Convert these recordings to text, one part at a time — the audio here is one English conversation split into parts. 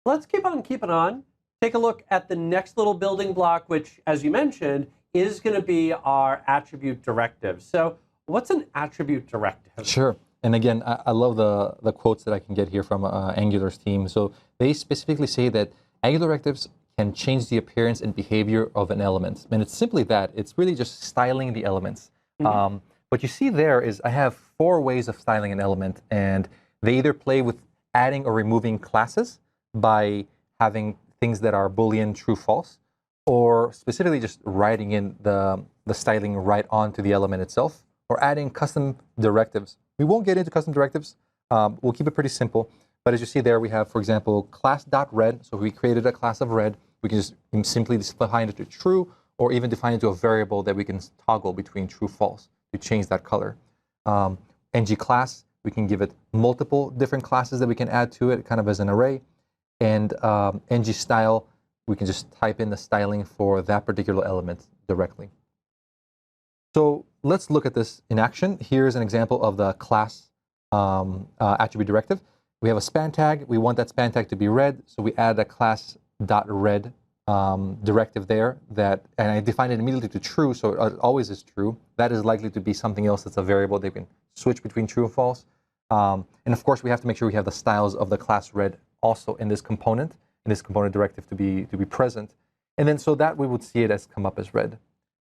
Let's keep on keeping on. Take a look at the next little building block, which, as you mentioned, is going to be our attribute directive. So what's an attribute directive? Sure. And again, I love the quotes that I can get here from Angular's team. So they specifically say that Angular directives can change the appearance and behavior of an element. And it's simply that. It's really just styling the elements. What you see there is I have 4 ways of styling an element, and they either play with adding or removing classes by having things that are Boolean true, false, or specifically just writing in the styling right onto the element itself, or adding custom directives. We won't get into custom directives. We'll keep it pretty simple. But as you see there, we have, for example, class.red. So if we created a class of red, we can just simply define it to true, or even define it to a variable that we can toggle between true, false to change that color. ng class, we can give it multiple different classes that we can add to it, kind of as an array. And ng style, we can just type in the styling for that particular element directly. So let's look at this in action. Here's an example of the class attribute directive. We have a span tag. We want that span tag to be red, so we add a class.red directive there, and I define it immediately to true, so it always is true. That is likely to be something else that's a variable that we can switch between true and false. And of course, we have to make sure we have the styles of the class red also in this component directive to be present. And then so that we would see it as come up as red.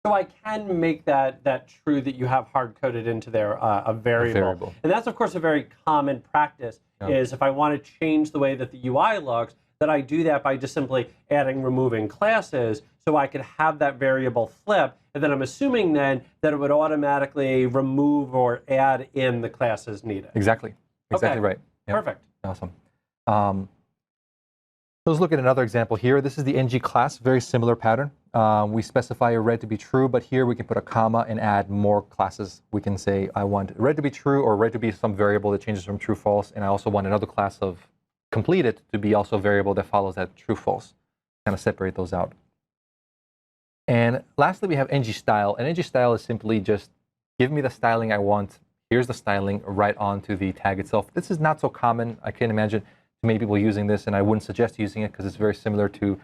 So I can make that true that you have hard-coded into there a variable. And that's, of course, a very common practice, is if I want to change the way that the UI looks, that I do that by just simply adding, removing classes, so I could have that variable flip, and then I'm assuming then that it would automatically remove or add in the classes needed. Exactly. Exactly right. Yep. Perfect. Awesome. Let's look at another example here. This is the ng class, very similar pattern. We specify a red to be true, but here we can put a comma and add more classes. We can say, I want red to be true, or red to be some variable that changes from true, false, and I also want another class of completed to be also a variable that follows that true, false. Kind of separate those out. And lastly, we have ng style. And ng style is simply just give me the styling I want. Here's the styling right onto the tag itself. This is not so common. I can't imagine many people using this, and I wouldn't suggest using it because it's very similar to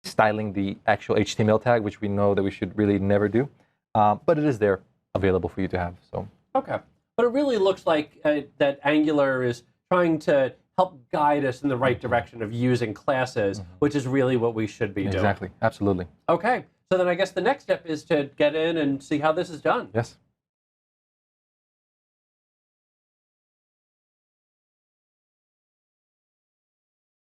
styling the actual HTML tag, which we know that we should really never do. But it is there available for you to have. So okay. But it really looks like that Angular is trying to help guide us in the right direction of using classes, which is really what we should be doing. Exactly. Absolutely. Okay. So then I guess the next step is to get in and see how this is done. Yes.